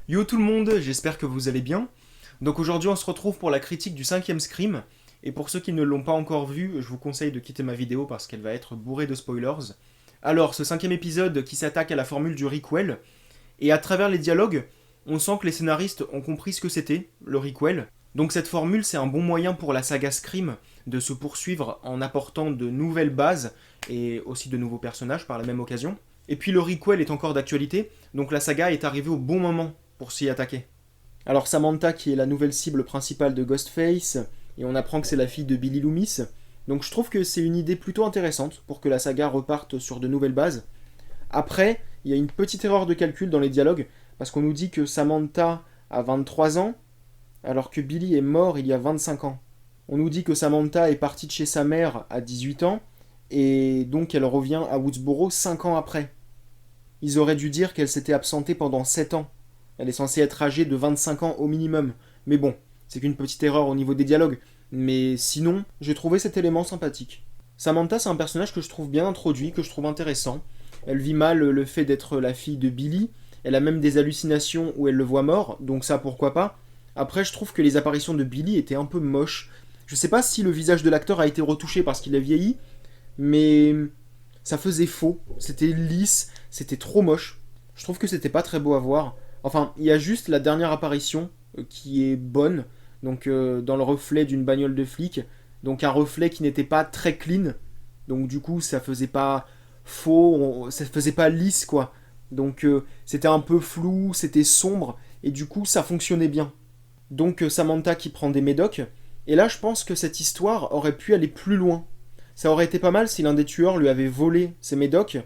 Yo tout le monde, j'espère que vous allez bien. Donc aujourd'hui on se retrouve pour la critique du cinquième Scream. Et pour ceux qui ne l'ont pas encore vu, je vous conseille de quitter ma vidéo parce qu'elle va être bourrée de spoilers. Alors ce cinquième épisode qui s'attaque à la formule du requel, et à travers les dialogues, on sent que les scénaristes ont compris ce que c'était, le requel. Donc cette formule c'est un bon moyen pour la saga Scream de se poursuivre en apportant de nouvelles bases et aussi de nouveaux personnages par la même occasion. Et puis le requel est encore d'actualité, donc la saga est arrivée au bon moment pour s'y attaquer. Alors Samantha qui est la nouvelle cible principale de Ghostface, et on apprend que c'est la fille de Billy Loomis, donc je trouve que c'est une idée plutôt intéressante pour que la saga reparte sur de nouvelles bases. Après, il y a une petite erreur de calcul dans les dialogues, parce qu'on nous dit que Samantha a 23 ans, alors que Billy est mort il y a 25 ans. On nous dit que Samantha est partie de chez sa mère à 18 ans, et donc elle revient à Woodsboro 5 ans après. Ils auraient dû dire qu'elle s'était absentée pendant 7 ans. Elle est censée être âgée de 25 ans au minimum. Mais bon, c'est qu'une petite erreur au niveau des dialogues. Mais sinon, j'ai trouvé cet élément sympathique. Samantha, c'est un personnage que je trouve bien introduit, que je trouve intéressant. Elle vit mal le fait d'être la fille de Billy. Elle a même des hallucinations où elle le voit mort, donc ça pourquoi pas. Après, je trouve que les apparitions de Billy étaient un peu moches. Je sais pas si le visage de l'acteur a été retouché parce qu'il a vieilli, mais ça faisait faux. C'était lisse, c'était trop moche. Je trouve que c'était pas très beau à voir. Enfin, il y a juste la dernière apparition qui est bonne, donc dans le reflet d'une bagnole de flic, donc un reflet qui n'était pas très clean, donc du coup ça faisait pas faux, ça faisait pas lisse quoi. Donc c'était un peu flou, c'était sombre, et du coup ça fonctionnait bien. Donc Samantha qui prend des médocs, et là je pense que cette histoire aurait pu aller plus loin. Ça aurait été pas mal si l'un des tueurs lui avait volé ses médocs,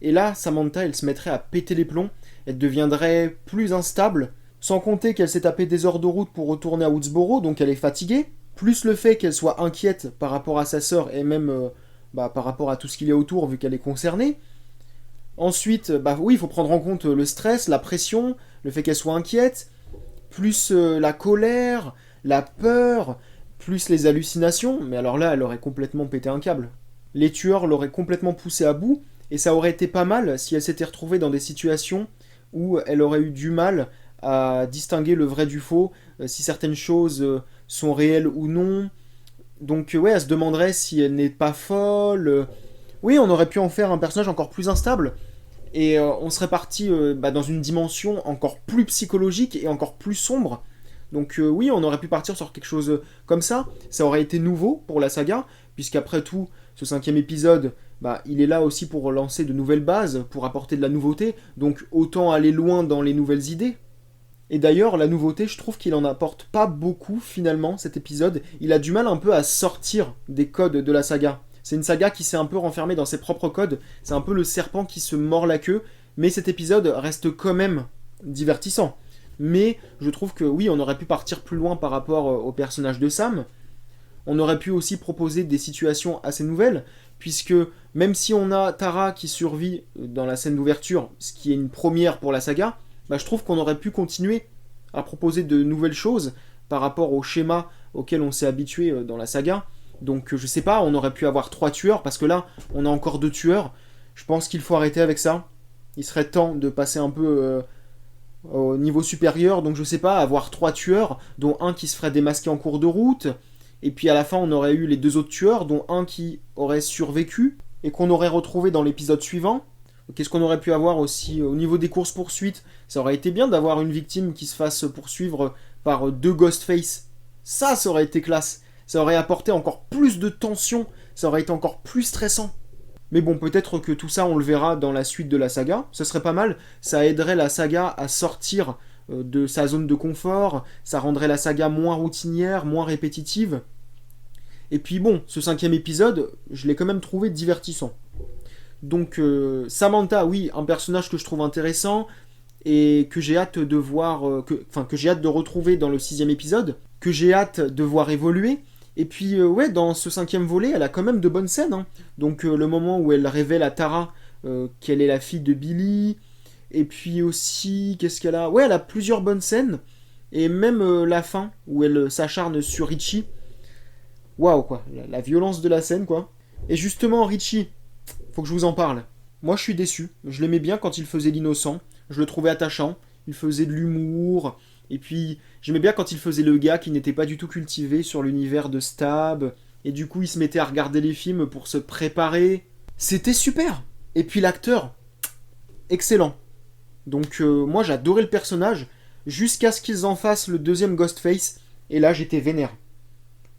et là Samantha elle se mettrait à péter les plombs, elle deviendrait plus instable, sans compter qu'elle s'est tapé des heures de route pour retourner à Woodsboro, donc elle est fatiguée, plus le fait qu'elle soit inquiète par rapport à sa sœur et même par rapport à tout ce qu'il y a autour vu qu'elle est concernée. Ensuite, oui, il faut prendre en compte le stress, la pression, le fait qu'elle soit inquiète, plus la colère, la peur, plus les hallucinations, mais alors là, elle aurait complètement pété un câble. Les tueurs l'auraient complètement poussée à bout, et ça aurait été pas mal si elle s'était retrouvée dans des situations où elle aurait eu du mal à distinguer le vrai du faux, si certaines choses sont réelles ou non. Donc ouais, elle se demanderait si elle n'est pas folle. Oui, on aurait pu en faire un personnage encore plus instable, et on serait parti dans une dimension encore plus psychologique et encore plus sombre. Donc oui, on aurait pu partir sur quelque chose comme ça aurait été nouveau pour la saga, puisqu'après tout, ce cinquième épisode, il est là aussi pour lancer de nouvelles bases, pour apporter de la nouveauté, donc autant aller loin dans les nouvelles idées. Et d'ailleurs, la nouveauté, je trouve qu'il en apporte pas beaucoup finalement, cet épisode. Il a du mal un peu à sortir des codes de la saga. C'est une saga qui s'est un peu renfermée dans ses propres codes, c'est un peu le serpent qui se mord la queue, mais cet épisode reste quand même divertissant. Mais je trouve que oui, on aurait pu partir plus loin par rapport au personnage de Sam. On aurait pu aussi proposer des situations assez nouvelles, puisque même si on a Tara qui survit dans la scène d'ouverture, ce qui est une première pour la saga, je trouve qu'on aurait pu continuer à proposer de nouvelles choses par rapport au schéma auquel on s'est habitué dans la saga. Donc je sais pas, on aurait pu avoir 3 tueurs, parce que là, on a encore 2 tueurs. Je pense qu'il faut arrêter avec ça. Il serait temps de passer un peu au niveau supérieur, donc je sais pas, avoir 3 tueurs, dont un qui se ferait démasquer en cours de route, et puis à la fin on aurait eu les 2 autres tueurs, dont un qui aurait survécu, et qu'on aurait retrouvé dans l'épisode suivant. Qu'est-ce qu'on aurait pu avoir aussi au niveau des courses-poursuites? Ça aurait été bien d'avoir une victime qui se fasse poursuivre par 2 Ghostface. Ça aurait été classe. Ça aurait apporté encore plus de tension, ça aurait été encore plus stressant. Mais bon, peut-être que tout ça, on le verra dans la suite de la saga. Ce serait pas mal. Ça aiderait la saga à sortir de sa zone de confort. Ça rendrait la saga moins routinière, moins répétitive. Et puis bon, ce cinquième épisode, je l'ai quand même trouvé divertissant. Donc Samantha, oui, un personnage que je trouve intéressant et que j'ai hâte de voir, que j'ai hâte de retrouver dans le sixième épisode, que j'ai hâte de voir évoluer. Et puis ouais, dans ce cinquième volet, elle a quand même de bonnes scènes, hein. Donc le moment où elle révèle à Tara qu'elle est la fille de Billy, et puis aussi, qu'est-ce qu'elle a? Ouais, elle a plusieurs bonnes scènes, et même la fin où elle s'acharne sur Richie. Waouh quoi, la violence de la scène quoi. Et justement, Richie, faut que je vous en parle. Moi, je suis déçu. Je l'aimais bien quand il faisait l'innocent. Je le trouvais attachant. il faisait de l'humour, et puis j'aimais bien quand il faisait le gars qui n'était pas du tout cultivé sur l'univers de Stab, et du coup il se mettait à regarder les films pour se préparer. C'était super. Et puis l'acteur, excellent. Donc moi j'adorais le personnage, jusqu'à ce qu'ils en fassent le deuxième Ghostface, et là j'étais vénère.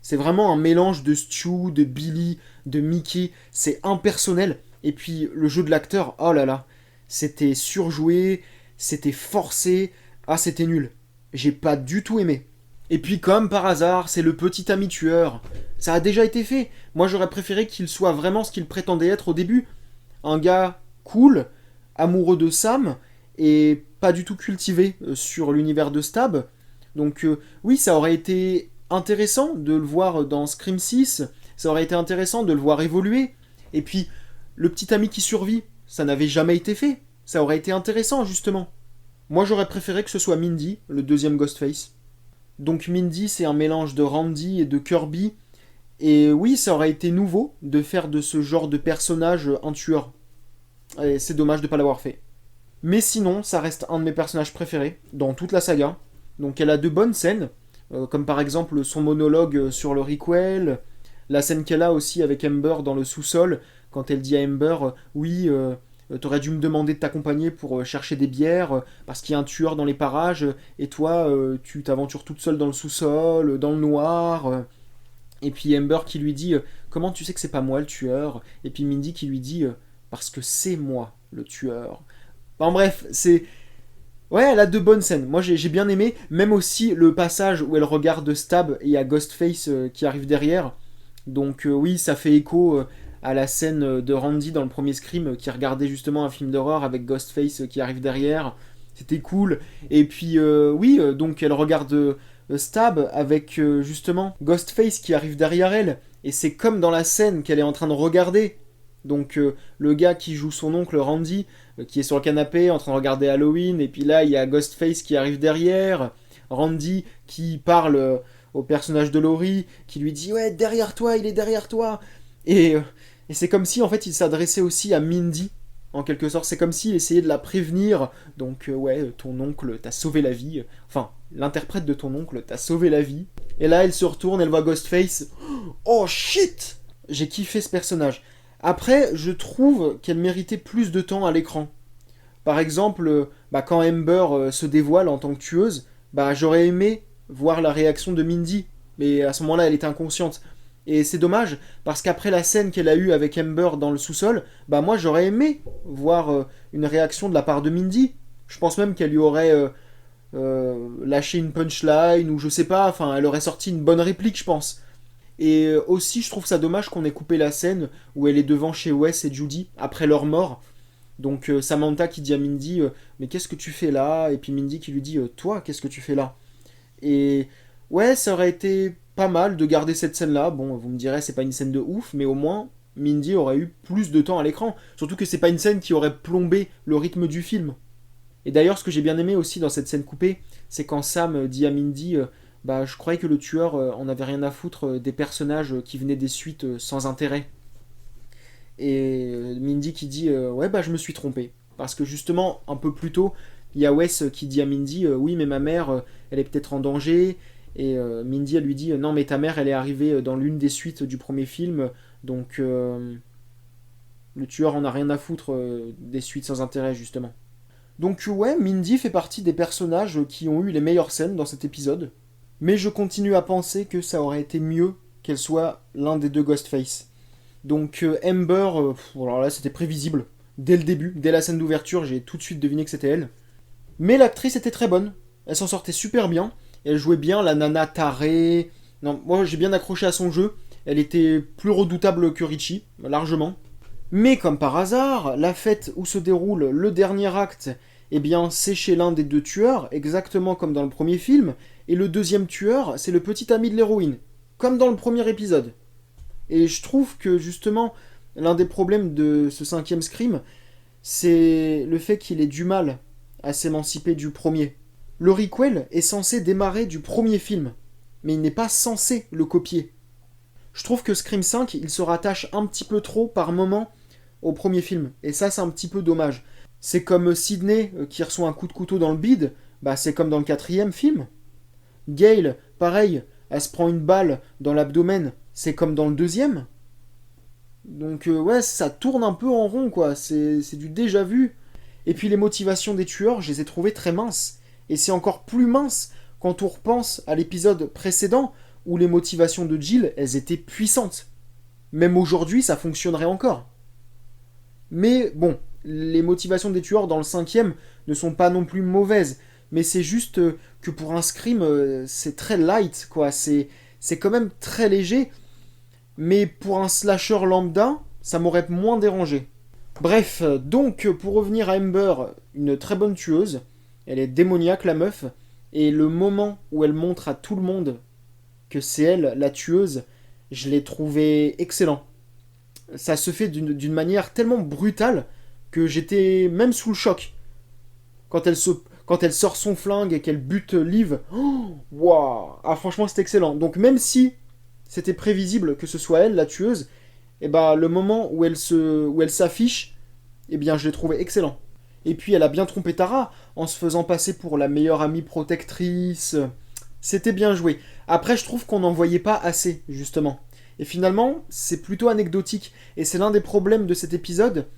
C'est vraiment un mélange de Stu, de Billy, de Mickey, c'est impersonnel. Et puis le jeu de l'acteur, oh là là, c'était surjoué, c'était forcé, ah c'était nul. J'ai pas du tout aimé. Et puis comme par hasard, c'est le petit ami tueur. Ça a déjà été fait. Moi j'aurais préféré qu'il soit vraiment ce qu'il prétendait être au début. Un gars cool, amoureux de Sam, et pas du tout cultivé sur l'univers de Stab. Donc oui, ça aurait été intéressant de le voir dans Scream 6, ça aurait été intéressant de le voir évoluer. Et puis, le petit ami qui survit, ça n'avait jamais été fait. Ça aurait été intéressant, justement. Moi, j'aurais préféré que ce soit Mindy, le deuxième Ghostface. Donc Mindy, c'est un mélange de Randy et de Kirby. Et oui, ça aurait été nouveau de faire de ce genre de personnage un tueur. Et c'est dommage de ne pas l'avoir fait. Mais sinon, ça reste un de mes personnages préférés dans toute la saga. Donc elle a de bonnes scènes, comme par exemple son monologue sur le requel, la scène qu'elle a aussi avec Amber dans le sous-sol, quand elle dit à Amber oui, t'aurais dû me demander de t'accompagner pour chercher des bières, parce qu'il y a un tueur dans les parages, et toi, tu t'aventures toute seule dans le sous-sol, dans le noir. Et puis Amber qui lui dit comment tu sais que c'est pas moi le tueur? Et puis Mindy qui lui dit parce que c'est moi le tueur. En bref, c'est... Ouais, elle a de bonnes scènes. Moi, j'ai bien aimé. Même aussi le passage où elle regarde Stab et il y a Ghostface qui arrive derrière. Donc oui, ça fait écho à la scène de Randy dans le premier Scream qui regardait justement un film d'horreur avec Ghostface qui arrive derrière. C'était cool. Et puis oui, donc elle regarde Stab avec justement Ghostface qui arrive derrière elle. Et c'est comme dans la scène qu'elle est en train de regarder. Donc le gars qui joue son oncle Randy, qui est sur le canapé en train de regarder Halloween, et puis là il y a Ghostface qui arrive derrière, Randy qui parle au personnage de Laurie, qui lui dit ouais derrière toi, il est derrière toi, et c'est comme si en fait il s'adressait aussi à Mindy, en quelque sorte, c'est comme s'il essayait de la prévenir, donc ouais ton oncle t'a sauvé la vie, enfin l'interprète de ton oncle t'a sauvé la vie, et là elle se retourne, elle voit Ghostface, oh shit, j'ai kiffé ce personnage. Après, je trouve qu'elle méritait plus de temps à l'écran. Par exemple, quand Amber se dévoile en tant que tueuse, j'aurais aimé voir la réaction de Mindy. Mais à ce moment-là, elle était inconsciente. Et c'est dommage, parce qu'après la scène qu'elle a eue avec Amber dans le sous-sol, moi j'aurais aimé voir une réaction de la part de Mindy. Je pense même qu'elle lui aurait lâché une punchline, ou je sais pas, enfin elle aurait sorti une bonne réplique, je pense. Et aussi, je trouve ça dommage qu'on ait coupé la scène où elle est devant chez Wes et Judy après leur mort. Donc Samantha qui dit à Mindy mais qu'est-ce que tu fais là? Et puis Mindy qui lui dit toi, qu'est-ce que tu fais là? Et ouais, ça aurait été pas mal de garder cette scène-là. Bon, vous me direz, c'est pas une scène de ouf, mais au moins, Mindy aurait eu plus de temps à l'écran. Surtout que c'est pas une scène qui aurait plombé le rythme du film. Et d'ailleurs, ce que j'ai bien aimé aussi dans cette scène coupée, c'est quand Sam dit à Mindy je croyais que le tueur en avait rien à foutre des personnages qui venaient des suites sans intérêt. Et Mindy qui dit ouais je me suis trompé. Parce que justement, un peu plus tôt, il y a Wes qui dit à Mindy oui mais ma mère, elle est peut-être en danger. Et Mindy elle lui dit non mais ta mère elle est arrivée dans l'une des suites du premier film. Donc le tueur en a rien à foutre des suites sans intérêt justement. Donc ouais, Mindy fait partie des personnages qui ont eu les meilleures scènes dans cet épisode. Mais je continue à penser que ça aurait été mieux qu'elle soit l'un des deux Ghostface. Donc Amber, alors là c'était prévisible. Dès le début, dès la scène d'ouverture, j'ai tout de suite deviné que c'était elle. Mais l'actrice était très bonne. Elle s'en sortait super bien. Elle jouait bien la nana tarée. Non, moi j'ai bien accroché à son jeu. Elle était plus redoutable que Richie, largement. Mais comme par hasard, la fête où se déroule le dernier acte, c'est chez l'un des deux tueurs, exactement comme dans le premier film. Et le deuxième tueur, c'est le petit ami de l'héroïne, comme dans le premier épisode. Et je trouve que justement, l'un des problèmes de ce 5e Scream, c'est le fait qu'il ait du mal à s'émanciper du premier. Le requel est censé démarrer du premier film, mais il n'est pas censé le copier. Je trouve que Scream 5, il se rattache un petit peu trop par moment au premier film, et ça c'est un petit peu dommage. C'est comme Sydney qui reçoit un coup de couteau dans le bide, bah c'est comme dans le quatrième film. Gale, pareil, elle se prend une balle dans l'abdomen, c'est comme dans le deuxième. Donc ouais, ça tourne un peu en rond, quoi. C'est du déjà vu. Et puis les motivations des tueurs, je les ai trouvées très minces. Et c'est encore plus mince quand on repense à l'épisode précédent, où les motivations de Jill, elles étaient puissantes. Même aujourd'hui, ça fonctionnerait encore. Mais bon, les motivations des tueurs dans le cinquième ne sont pas non plus mauvaises. Mais c'est juste que pour un scream, c'est très light, quoi. C'est quand même très léger. Mais pour un slasher lambda, ça m'aurait moins dérangé. Bref, donc pour revenir à Amber, une très bonne tueuse. Elle est démoniaque, la meuf. Et le moment où elle montre à tout le monde que c'est elle, la tueuse, je l'ai trouvé excellent. Ça se fait d'une manière tellement brutale que j'étais même sous le choc. Quand elle, se, quand elle sort son flingue et qu'elle bute Liv, waouh, ah franchement c'est excellent. Donc même si c'était prévisible que ce soit elle, la tueuse, et bah le moment où elle s'affiche, eh bien je l'ai trouvé excellent. Et puis elle a bien trompé Tara en se faisant passer pour la meilleure amie protectrice. C'était bien joué. Après, je trouve qu'on n'en voyait pas assez, justement. Et finalement, c'est plutôt anecdotique. Et c'est l'un des problèmes de cet épisode,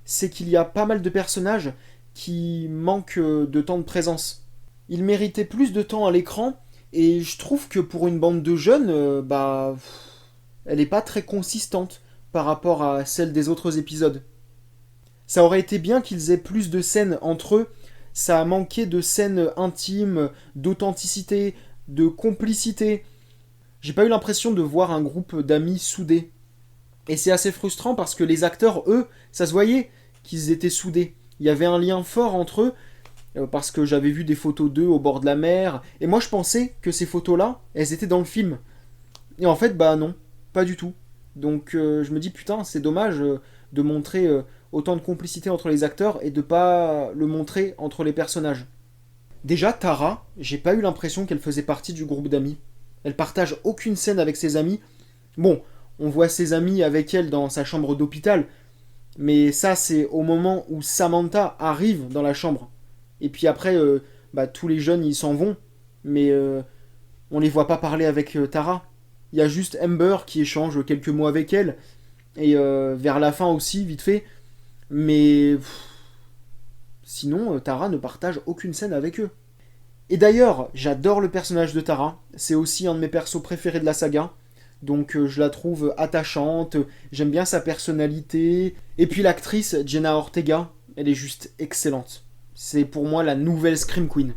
c'est qu'il y a pas mal de personnages qui manquent de temps de présence. Ils méritaient plus de temps à l'écran, et je trouve que pour une bande de jeunes, elle n'est pas très consistante par rapport à celle des autres épisodes. Ça aurait été bien qu'ils aient plus de scènes entre eux. Ça a manqué de scènes intimes, d'authenticité, de complicité. J'ai pas eu l'impression de voir un groupe d'amis soudés. Et c'est assez frustrant parce que les acteurs, eux, ça se voyait qu'ils étaient soudés. Il y avait un lien fort entre eux, parce que j'avais vu des photos d'eux au bord de la mer, et moi je pensais que ces photos-là, elles étaient dans le film. Et en fait, bah non, pas du tout. Donc je me dis, putain, c'est dommage de montrer autant de complicité entre les acteurs et de pas le montrer entre les personnages. Déjà, Tara, j'ai pas eu l'impression qu'elle faisait partie du groupe d'amis. Elle partage aucune scène avec ses amis. Bon, on voit ses amis avec elle dans sa chambre d'hôpital, mais ça c'est au moment où Samantha arrive dans la chambre. Et puis après, tous les jeunes ils s'en vont, mais on les voit pas parler avec Tara. Il y a juste Amber qui échange quelques mots avec elle, et vers la fin aussi, vite fait. Mais sinon, Tara ne partage aucune scène avec eux. Et d'ailleurs, j'adore le personnage de Tara. C'est aussi un de mes persos préférés de la saga. Donc je la trouve attachante, j'aime bien sa personnalité. Et puis l'actrice Jenna Ortega, elle est juste excellente. C'est pour moi la nouvelle Scream Queen,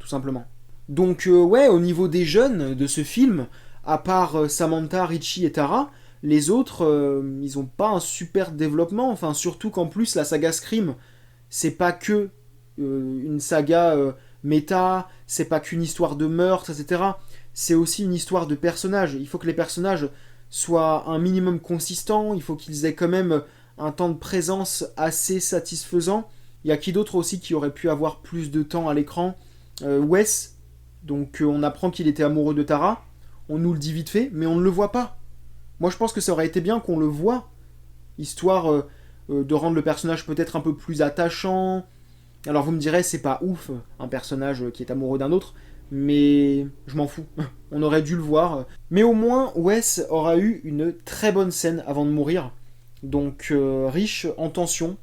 tout simplement. Donc ouais, au niveau des jeunes de ce film, à part Samantha, Richie et Tara, les autres, ils ont pas un super développement. Enfin, surtout qu'en plus, la saga Scream, c'est pas que une saga méta, c'est pas qu'une histoire de meurtre, etc. C'est aussi une histoire de personnages. Il faut que les personnages soient un minimum consistants, il faut qu'ils aient quand même un temps de présence assez satisfaisant. Il y a qui d'autre aussi qui aurait pu avoir plus de temps à l'écran? Wes, donc on apprend qu'il était amoureux de Tara, on nous le dit vite fait, mais on ne le voit pas. Moi je pense que ça aurait été bien qu'on le voit, histoire de rendre le personnage peut-être un peu plus attachant. Alors vous me direz, c'est pas ouf, un personnage qui est amoureux d'un autre, mais je m'en fous. On aurait dû le voir. Mais au moins, Wes aura eu une très bonne scène avant de mourir. Donc riche en tension.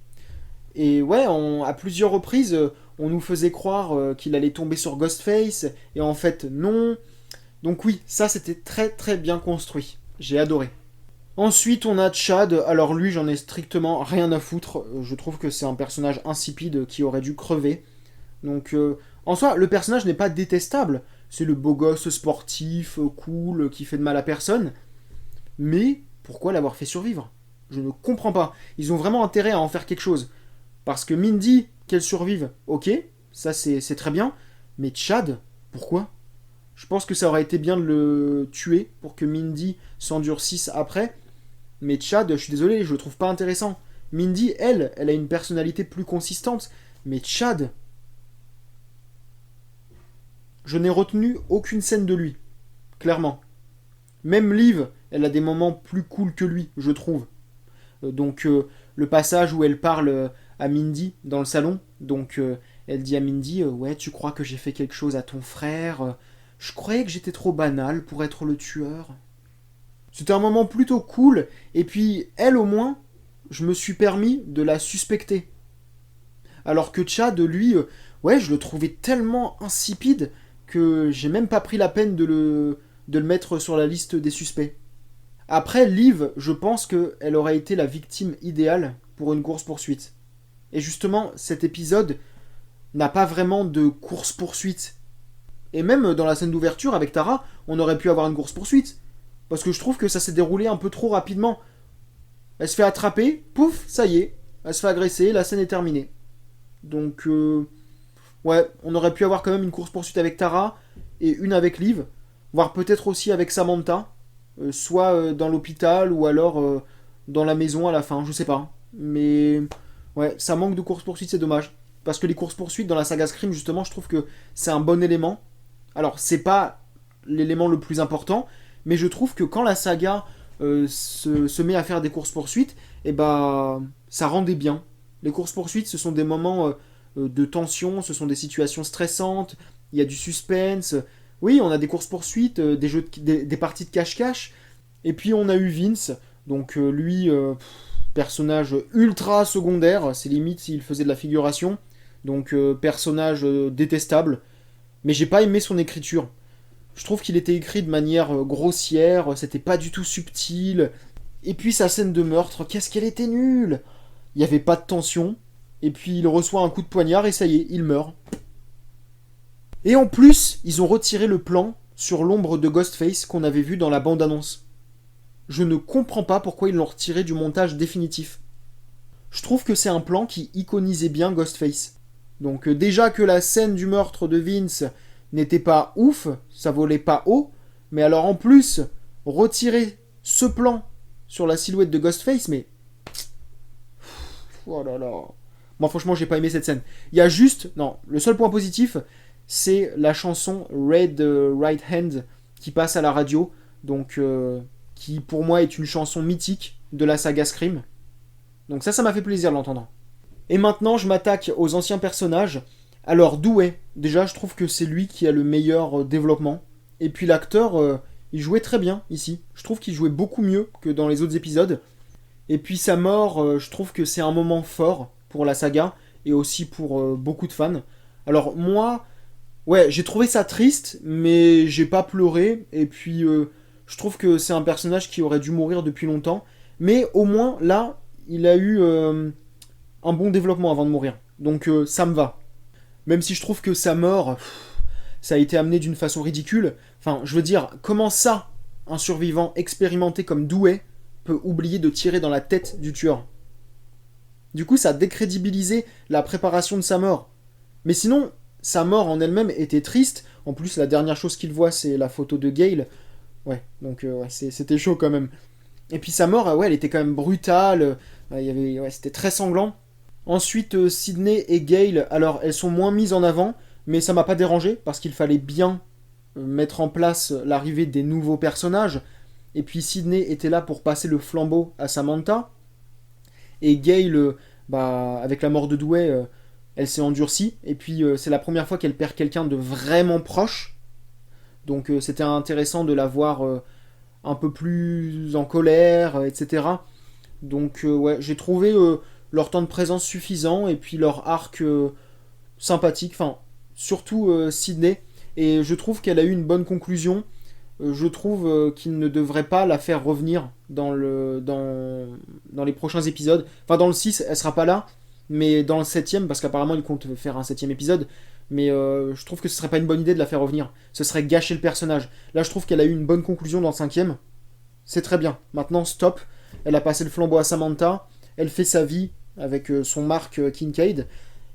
Et ouais, à plusieurs reprises, on nous faisait croire qu'il allait tomber sur Ghostface, et en fait non. Donc oui, ça c'était très très bien construit. J'ai adoré. Ensuite, on a Chad. Alors lui, j'en ai strictement rien à foutre. Je trouve que c'est un personnage insipide qui aurait dû crever. Donc, en soi, le personnage n'est pas détestable. C'est le beau gosse sportif, cool, qui fait de mal à personne. Mais pourquoi l'avoir fait survivre? Je ne comprends pas. Ils ont vraiment intérêt à en faire quelque chose. Parce que Mindy, qu'elle survive, ok, ça c'est très bien. Mais Chad, pourquoi? Je pense que ça aurait été bien de le tuer pour que Mindy s'endurcisse après. Mais Chad, je suis désolé, je le trouve pas intéressant. Mindy, elle a une personnalité plus consistante. Mais Chad, je n'ai retenu aucune scène de lui. Clairement. Même Liv, elle a des moments plus cool que lui, je trouve. Donc le passage où elle parle à Mindy dans le salon. Donc elle dit à Mindy, ouais, tu crois que j'ai fait quelque chose à ton frère? Je croyais que j'étais trop banal pour être le tueur. C'était un moment plutôt cool, et puis elle au moins, je me suis permis de la suspecter. Alors que Chad, lui, ouais, je le trouvais tellement insipide que j'ai même pas pris la peine de le mettre sur la liste des suspects. Après, Liv, je pense qu'elle aurait été la victime idéale pour une course-poursuite. Et justement, cet épisode n'a pas vraiment de course-poursuite. Et même dans la scène d'ouverture avec Tara, on aurait pu avoir une course-poursuite. Parce que je trouve que ça s'est déroulé un peu trop rapidement. Elle se fait attraper, pouf, ça y est. Elle se fait agresser, la scène est terminée. Donc, ouais, on aurait pu avoir quand même une course-poursuite avec Tara et une avec Liv. Voire peut-être aussi avec Samantha. Soit dans l'hôpital ou alors dans la maison à la fin, je sais pas. Mais ouais, ça manque de course-poursuite, c'est dommage. Parce que les courses-poursuites dans la saga Scream, justement, je trouve que c'est un bon élément. Alors, c'est pas l'élément le plus important, mais je trouve que quand la saga se met à faire des courses-poursuites, et bah, ça rendait bien. Les courses-poursuites, ce sont des moments de tension, ce sont des situations stressantes, il y a du suspense. Oui, on a des courses-poursuites, des parties de cache-cache, et puis on a eu Vince, donc lui, personnage ultra secondaire, c'est limite s'il faisait de la figuration, donc personnage détestable, mais j'ai pas aimé son écriture. Je trouve qu'il était écrit de manière grossière, c'était pas du tout subtil. Et puis sa scène de meurtre, qu'est-ce qu'elle était nulle! Il n'y avait pas de tension, et puis il reçoit un coup de poignard et ça y est, il meurt. Et en plus, ils ont retiré le plan sur l'ombre de Ghostface qu'on avait vu dans la bande-annonce. Je ne comprends pas pourquoi ils l'ont retiré du montage définitif. Je trouve que c'est un plan qui iconisait bien Ghostface. Donc déjà que la scène du meurtre de Vince n'était pas ouf, ça volait pas haut, mais alors en plus, retirer ce plan sur la silhouette de Ghostface, mais... Oh là là... Moi franchement j'ai pas aimé cette scène. Il y a juste... Non, le seul point positif, c'est la chanson Red Right Hand qui passe à la radio, donc qui pour moi est une chanson mythique de la saga Scream. Donc ça m'a fait plaisir de l'entendre. Et maintenant je m'attaque aux anciens personnages. Alors Dewey, déjà je trouve que c'est lui qui a le meilleur développement. Et puis l'acteur, il jouait très bien ici. Je trouve qu'il jouait beaucoup mieux que dans les autres épisodes. Et puis sa mort, je trouve que c'est un moment fort pour la saga et aussi pour beaucoup de fans. Alors moi, ouais, j'ai trouvé ça triste, mais j'ai pas pleuré. Et puis je trouve que c'est un personnage qui aurait dû mourir depuis longtemps. Mais au moins là, il a eu un bon développement avant de mourir. Donc ça me va. Même si je trouve que sa mort, ça a été amené d'une façon ridicule. Enfin, je veux dire, comment ça, un survivant expérimenté comme Dewey peut oublier de tirer dans la tête du tueur? Du coup, ça a décrédibilisé la préparation de sa mort. Mais sinon, sa mort en elle-même était triste. En plus, la dernière chose qu'il voit, c'est la photo de Gale. Ouais, donc ouais, c'était chaud quand même. Et puis sa mort, ouais, elle était quand même brutale. Ouais, c'était très sanglant. Ensuite, Sydney et Gale, alors elles sont moins mises en avant, mais ça m'a pas dérangé parce qu'il fallait bien mettre en place l'arrivée des nouveaux personnages. Et puis Sydney était là pour passer le flambeau à Samantha. Et Gale, bah, avec la mort de Dewey, elle s'est endurcie. Et puis c'est la première fois qu'elle perd quelqu'un de vraiment proche. Donc c'était intéressant de la voir un peu plus en colère, etc. Donc ouais, j'ai trouvé leur temps de présence suffisant et puis leur arc sympathique. Enfin, surtout Sydney. Et je trouve qu'elle a eu une bonne conclusion. Je trouve qu'il ne devrait pas la faire revenir dans les prochains épisodes. Enfin, dans le 6, elle sera pas là, mais dans le 7ème, parce qu'apparemment il compte faire un 7ème épisode. Mais je trouve que ce serait pas une bonne idée de la faire revenir. Ce serait gâcher le personnage. Là, je trouve qu'elle a eu une bonne conclusion dans le 5ème. C'est très bien. Maintenant, stop. Elle a passé le flambeau à Samantha. Elle fait sa vie avec son Mark Kincaid.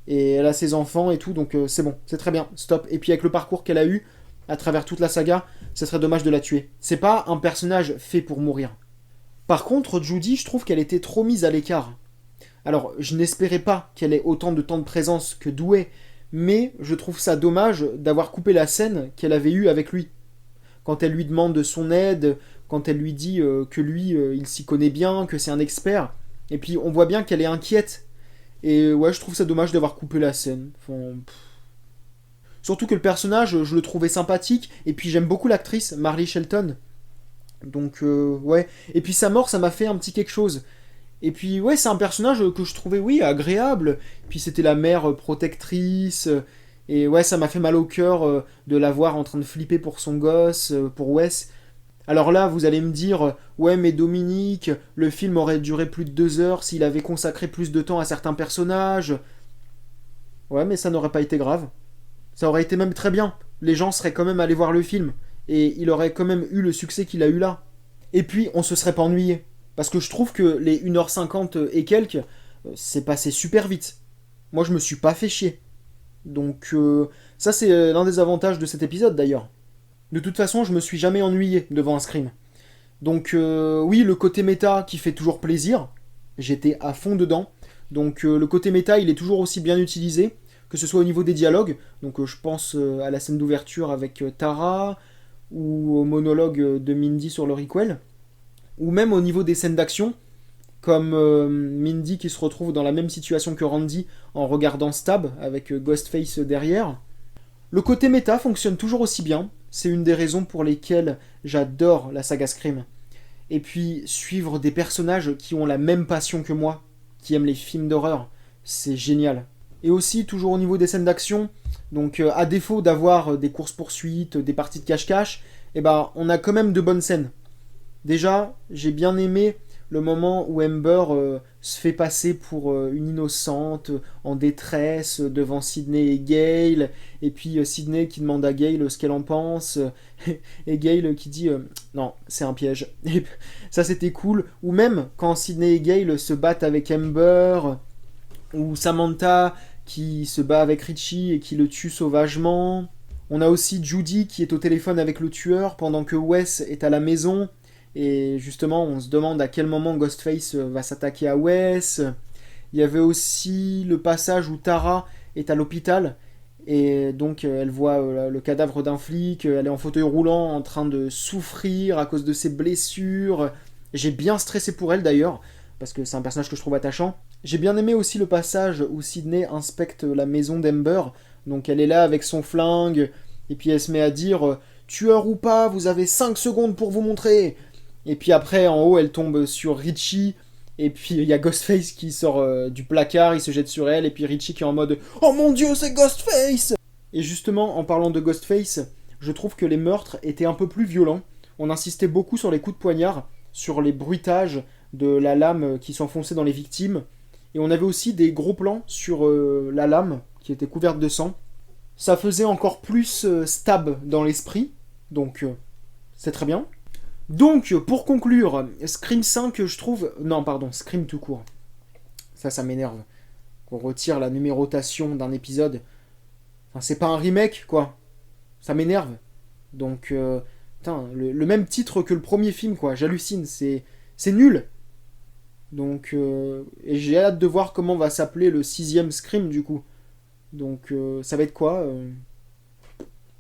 Et elle a ses enfants et tout, donc c'est bon, c'est très bien, stop. Et puis avec le parcours qu'elle a eu à travers toute la saga, ce serait dommage de la tuer. C'est pas un personnage fait pour mourir. Par contre, Judy, je trouve qu'elle était trop mise à l'écart. Alors, je n'espérais pas qu'elle ait autant de temps de présence que Dewey, mais je trouve ça dommage d'avoir coupé la scène qu'elle avait eue avec lui. Quand elle lui demande son aide, quand elle lui dit que lui, il s'y connaît bien, que c'est un expert, et puis on voit bien qu'elle est inquiète. Et ouais, je trouve ça dommage d'avoir coupé la scène. Enfin, surtout que le personnage, je le trouvais sympathique, et puis j'aime beaucoup l'actrice, Marley Shelton. Donc ouais. Et puis sa mort, ça m'a fait un petit quelque chose. Et puis ouais, c'est un personnage que je trouvais, oui, agréable. Puis c'était la mère protectrice. Et ouais, ça m'a fait mal au cœur de la voir en train de flipper pour son gosse, pour Wes. Alors là, vous allez me dire, ouais, mais Dominique, le film aurait duré plus de 2 heures s'il avait consacré plus de temps à certains personnages. Ouais, mais ça n'aurait pas été grave. Ça aurait été même très bien. Les gens seraient quand même allés voir le film. Et il aurait quand même eu le succès qu'il a eu là. Et puis, on se serait pas ennuyé. Parce que je trouve que les 1h50 et quelques, c'est passé super vite. Moi, je me suis pas fait chier. Donc, ça, c'est l'un des avantages de cet épisode d'ailleurs. De toute façon, je me suis jamais ennuyé devant un Scream. Donc, oui, le côté méta qui fait toujours plaisir. J'étais à fond dedans. Donc, le côté méta, il est toujours aussi bien utilisé. Que ce soit au niveau des dialogues. Donc, je pense à la scène d'ouverture avec Tara. Ou au monologue de Mindy sur le requel. Ou même au niveau des scènes d'action, comme Mindy qui se retrouve dans la même situation que Randy en regardant Stab avec Ghostface derrière. Le côté méta fonctionne toujours aussi bien, c'est une des raisons pour lesquelles j'adore la saga Scream. Et puis suivre des personnages qui ont la même passion que moi, qui aiment les films d'horreur, c'est génial. Et aussi toujours au niveau des scènes d'action, donc à défaut d'avoir des courses-poursuites, des parties de cache-cache, eh ben, on a quand même de bonnes scènes. Déjà, j'ai bien aimé le moment où Amber se fait passer pour une innocente en détresse devant Sidney et Gale, et puis Sidney qui demande à Gale ce qu'elle en pense, et Gale qui dit non, c'est un piège. Et ça c'était cool. Ou même quand Sidney et Gale se battent avec Amber, ou Samantha qui se bat avec Richie et qui le tue sauvagement. On a aussi Judy qui est au téléphone avec le tueur pendant que Wes est à la maison. Et justement, on se demande à quel moment Ghostface va s'attaquer à Wes. Il y avait aussi le passage où Tara est à l'hôpital. Et donc, elle voit le cadavre d'un flic. Elle est en fauteuil roulant en train de souffrir à cause de ses blessures. J'ai bien stressé pour elle d'ailleurs, parce que c'est un personnage que je trouve attachant. J'ai bien aimé aussi le passage où Sidney inspecte la maison d'Amber. Donc, elle est là avec son flingue. Et puis, elle se met à dire tueur ou pas, vous avez 5 secondes pour vous montrer. Et puis après, en haut, elle tombe sur Richie. Et puis il y a Ghostface qui sort du placard, il se jette sur elle. Et puis Richie qui est en mode oh mon dieu, c'est Ghostface. Et justement, en parlant de Ghostface, je trouve que les meurtres étaient un peu plus violents. On insistait beaucoup sur les coups de poignard, sur les bruitages de la lame qui s'enfonçait dans les victimes. Et on avait aussi des gros plans sur la lame qui était couverte de sang. Ça faisait encore plus stab dans l'esprit. Donc c'est très bien. Donc, pour conclure, Scream 5, je trouve... Non, pardon, Scream tout court. Ça m'énerve. Qu'on retire la numérotation d'un épisode. Enfin, c'est pas un remake, quoi. Ça m'énerve. Donc, putain, le même titre que le premier film, quoi. J'hallucine, c'est nul. Donc, et j'ai hâte de voir comment va s'appeler le 6ème Scream, du coup. Donc, ça va être quoi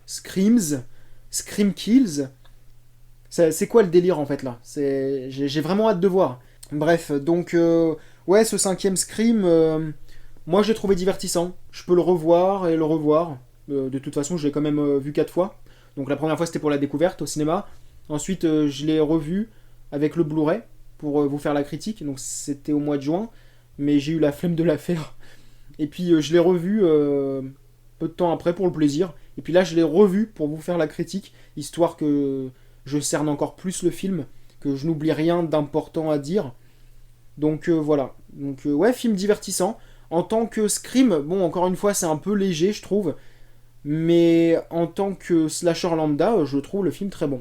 Screams Scream Kills. C'est quoi le délire en fait là? J'ai vraiment hâte de voir. Bref, donc ouais, ce 5ème Scream, moi je l'ai trouvé divertissant. Je peux le revoir et le revoir. De toute façon, je l'ai quand même vu 4 fois. Donc la première fois c'était pour la découverte au cinéma. Ensuite, je l'ai revu avec le Blu-ray pour vous faire la critique. Donc c'était au mois de juin, mais j'ai eu la flemme de la faire. Et puis je l'ai revu peu de temps après pour le plaisir. Et puis là, je l'ai revu pour vous faire la critique, histoire que je cerne encore plus le film, que je n'oublie rien d'important à dire. Donc voilà. Donc ouais, film divertissant. En tant que Scream, bon, encore une fois, c'est un peu léger, je trouve. Mais en tant que slasher lambda, je trouve le film très bon.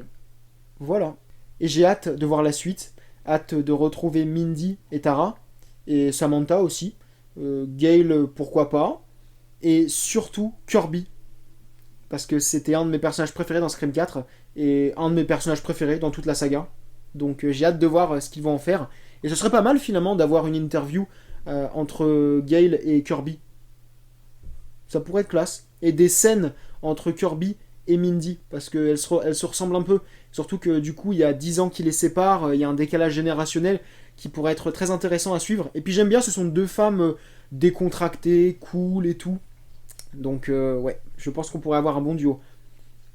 Voilà. Et j'ai hâte de voir la suite. Hâte de retrouver Mindy et Tara. Et Samantha aussi. Gale, pourquoi pas. Et surtout Kirby. Parce que c'était un de mes personnages préférés dans Scream 4 et un de mes personnages préférés dans toute la saga. Donc j'ai hâte de voir ce qu'ils vont en faire. Et ce serait pas mal finalement d'avoir une interview entre Gale et Kirby. Ça pourrait être classe. Et des scènes entre Kirby et Mindy, parce qu'elles elles se ressemblent un peu. Surtout que du coup, il y a 10 ans qui les séparent, il y a un décalage générationnel qui pourrait être très intéressant à suivre. Et puis j'aime bien, ce sont deux femmes décontractées, cool et tout. Donc ouais, je pense qu'on pourrait avoir un bon duo.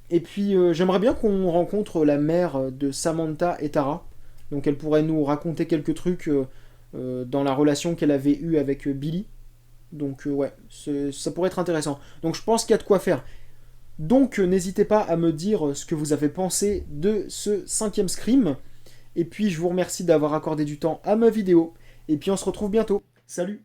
Et puis j'aimerais bien qu'on rencontre la mère de Samantha et Tara. Donc elle pourrait nous raconter quelques trucs dans la relation qu'elle avait eue avec Billy. Donc ouais, ça pourrait être intéressant. Donc je pense qu'il y a de quoi faire. Donc n'hésitez pas à me dire ce que vous avez pensé de ce cinquième Scream. Et puis je vous remercie d'avoir accordé du temps à ma vidéo. Et puis on se retrouve bientôt. Salut!